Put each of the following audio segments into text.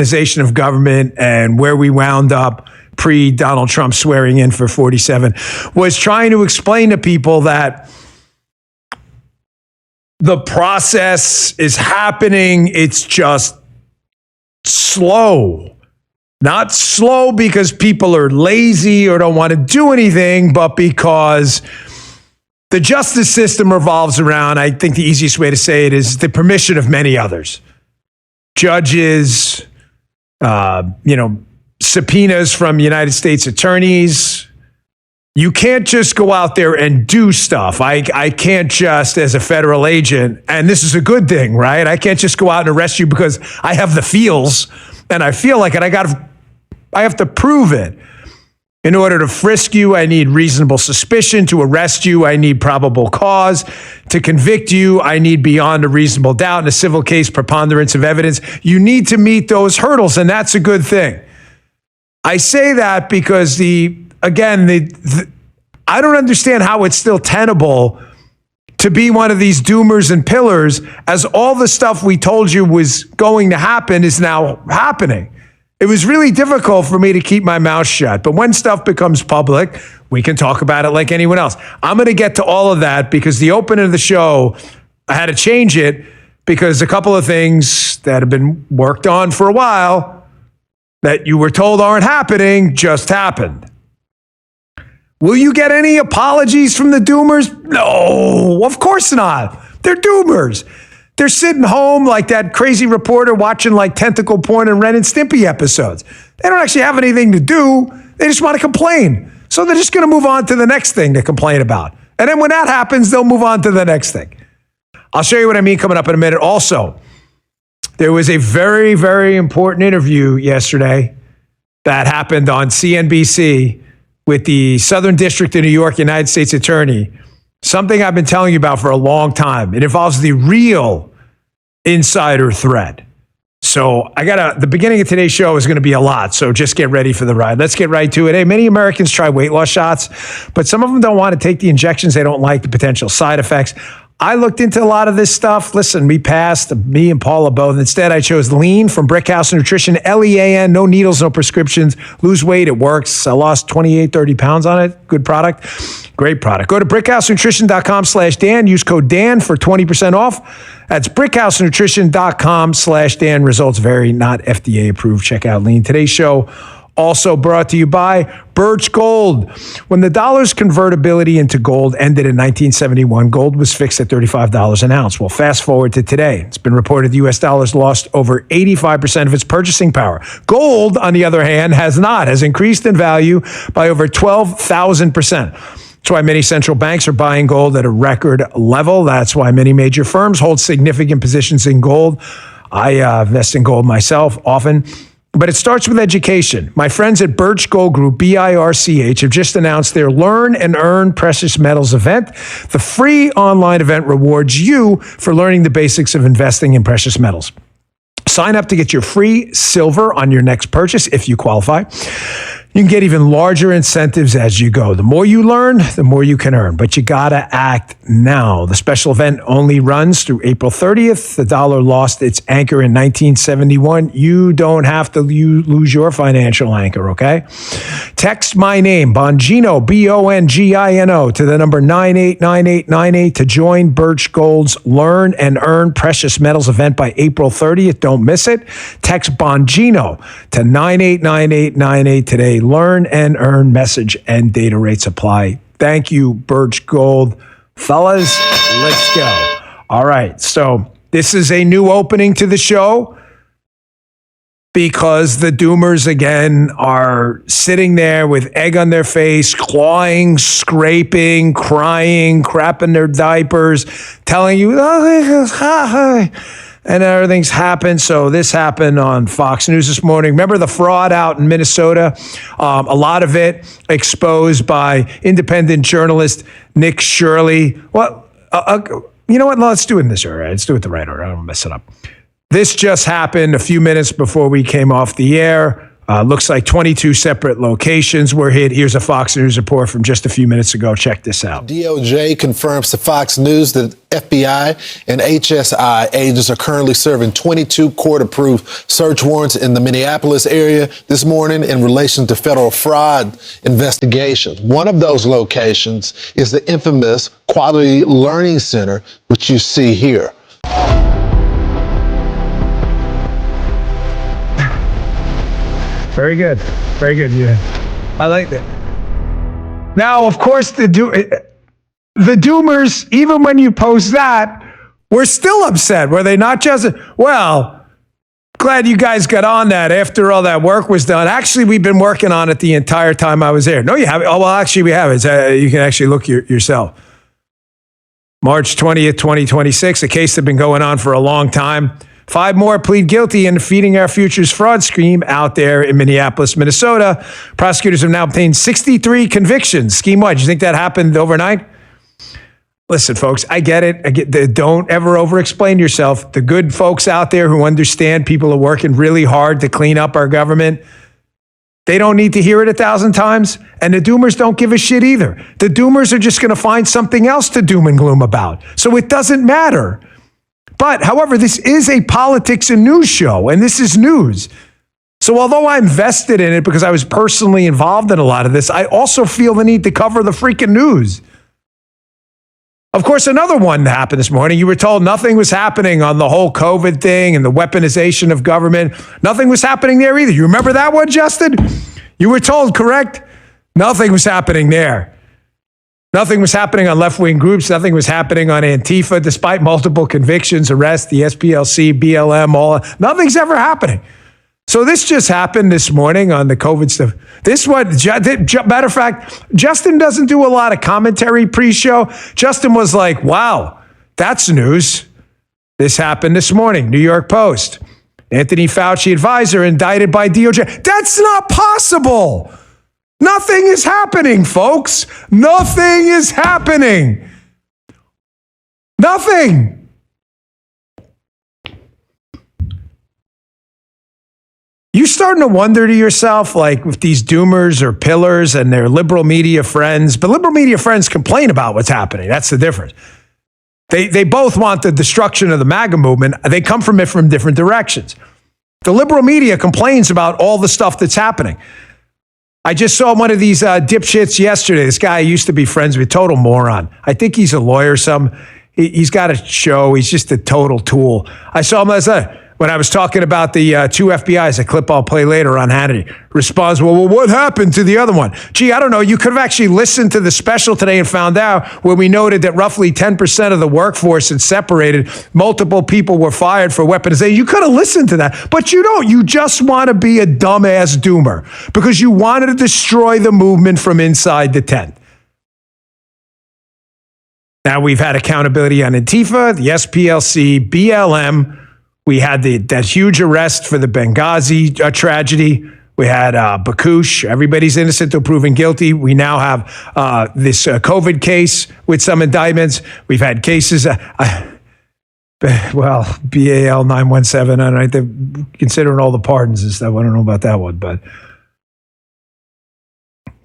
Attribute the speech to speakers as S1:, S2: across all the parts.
S1: organization of government and where we wound up pre-Donald Trump swearing in for 47 was trying to explain to people that the process is happening. It's just slow. Not slow because people are lazy or don't want to do anything, but because the justice system revolves around, I think the easiest way to say it is the permission of many others. Judges, subpoenas from United States attorneys. You can't just go out there and do stuff. I can't just, as a federal agent, and this is a good thing, right? I can't just go out and arrest you because I have the feels and I feel like it. I have to prove it. In order to frisk you, I need reasonable suspicion. To arrest you, I need probable cause. To convict you, I need beyond a reasonable doubt. In a civil case, preponderance of evidence. You need to meet those hurdles, and that's a good thing. I say that because I don't understand how it's still tenable to be one of these doomers and pillars as all the stuff we told you was going to happen is now happening. It was really difficult for me to keep my mouth shut. But when stuff becomes public, we can talk about it like anyone else. I'm going to get to all of that because the opening of the show, I had to change it because a couple of things that have been worked on for a while that you were told aren't happening just happened. Will you get any apologies from the doomers? No, of course not. They're doomers. They're sitting home like that crazy reporter watching like tentacle porn and Ren and Stimpy episodes. They don't actually have anything to do. They just want to complain. So they're just going to move on to the next thing to complain about. And then when that happens, they'll move on to the next thing. I'll show you what I mean coming up in a minute. Also, there was a very, very important interview yesterday that happened on CNBC with the Southern District of New York United States Attorney. Something I've been telling you about for a long time. It involves the real insider threat. So the beginning of today's show is going to be a lot. So just get ready for the ride. Let's get right to it. Hey, many Americans try weight loss shots, but some of them don't want to take the injections. They don't like the potential side effects. I looked into a lot of this stuff. Listen, me and Paula both. Instead, I chose Lean from Brickhouse Nutrition, Lean, no needles, no prescriptions. Lose weight, it works. I lost 28, 30 pounds on it. Good product. Great product. Go to brickhousenutrition.com/Dan. Use code Dan for 20% off. That's brickhousenutrition.com/Dan. Results vary, not FDA approved. Check out Lean. Today's show also brought to you by Birch Gold. When the dollar's convertibility into gold ended in 1971, gold was fixed at $35 an ounce. Well, fast forward to today. It's been reported the U.S. dollar's lost over 85% of its purchasing power. Gold, on the other hand, has increased in value by over 12,000%. That's why many central banks are buying gold at a record level. That's why many major firms hold significant positions in gold. I invest in gold myself often. But it starts with education. My friends at Birch Gold Group, BIRCH, have just announced their Learn and Earn Precious Metals event. The free online event rewards you for learning the basics of investing in precious metals. Sign up to get your free silver on your next purchase if you qualify. You can get even larger incentives as you go. The more you learn, the more you can earn. But you got to act now. The special event only runs through April 30th. The dollar lost its anchor in 1971. You don't have to lose your financial anchor, okay? Text my name, Bongino, Bongino, to the number 989898 to join Birch Gold's Learn and Earn Precious Metals event by April 30th. Don't miss it. Text Bongino to 989898 today. Learn and earn, message and data rates apply. Thank you, Birch Gold. Fellas, let's go. All right, so this is a new opening to the show because the doomers, again, are sitting there with egg on their face, clawing, scraping, crying, crapping their diapers, telling you, and everything's happened. So this happened on Fox News this morning. Remember the fraud out in Minnesota? A lot of it exposed by independent journalist Nick Shirley. Well, you know what? Let's do it in this order. Let's do it the right order. I don't mess it up. This just happened a few minutes before we came off the air. Looks like 22 separate locations were hit. Here's a Fox News report from just a few minutes ago. Check this out.
S2: DOJ confirms to Fox News that FBI and HSI agents are currently serving 22 court-approved search warrants in the Minneapolis area this morning in relation to federal fraud investigations. One of those locations is the infamous Quality Learning Center, which you see here.
S1: Very good. Very good. Yeah. I like that. Now, of course, the doomers, even when you post that, were still upset. Were they not just, well, glad you guys got on that after all that work was done. Actually, we've been working on it the entire time I was there. No, you haven't. Oh, well, actually, we have. You can actually look yourself. March 20th, 2026, a case that's been going on for a long time. 5 more plead guilty in Feeding Our Futures fraud scheme out there in Minneapolis, Minnesota. Prosecutors have now obtained 63 convictions. Scheme-wide. Do you think that happened overnight? Listen, folks, I get it. Don't ever over-explain yourself. The good folks out there who understand people are working really hard to clean up our government, they don't need to hear it 1,000 times. And the doomers don't give a shit either. The doomers are just going to find something else to doom and gloom about. So it doesn't matter. But, however, this is a politics and news show, and this is news. So although I'm vested in it because I was personally involved in a lot of this, I also feel the need to cover the freaking news. Of course, another one that happened this morning, you were told nothing was happening on the whole COVID thing and the weaponization of government. Nothing was happening there either. You remember that one, Justin? You were told, correct? Nothing was happening there. Nothing was happening on left-wing groups. Nothing was happening on Antifa, despite multiple convictions, arrests, the SPLC, BLM, all. Nothing's ever happening. So this just happened this morning on the COVID stuff. This one, matter of fact, Justin doesn't do a lot of commentary pre-show. Justin was like, wow, that's news. This happened this morning, New York Post. Anthony Fauci advisor indicted by DOJ. That's not possible. Nothing is happening, folks. Nothing is happening. Nothing. You starting to wonder to yourself, like, if these doomers are pillars and they're liberal media friends, but liberal media friends complain about what's happening. That's the difference. They both want the destruction of the MAGA movement. They come from it from different directions. The liberal media complains about all the stuff that's happening. I just saw one of these dipshits yesterday. This guy I used to be friends with, total moron. I think he's a lawyer or something. He's got a show. He's just a total tool. I saw him last night when I was talking about the 2 FBIs, a clip I'll play later on Hannity. Responds, well, what happened to the other one? Gee, I don't know. You could have actually listened to the special today and found out where we noted that roughly 10% of the workforce had separated. Multiple people were fired for weaponization. You could have listened to that, but you don't. You just want to be a dumbass doomer because you wanted to destroy the movement from inside the tent. Now we've had accountability on Antifa, the SPLC, BLM. We had that huge arrest for the Benghazi tragedy. We had Bakush. Everybody's innocent until proven guilty. We now have this COVID case with some indictments. We've had cases, BAL 917. I don't know, considering all the pardons and stuff. I don't know about that one. But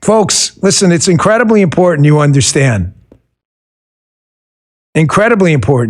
S1: folks, listen, it's incredibly important you understand. Incredibly important.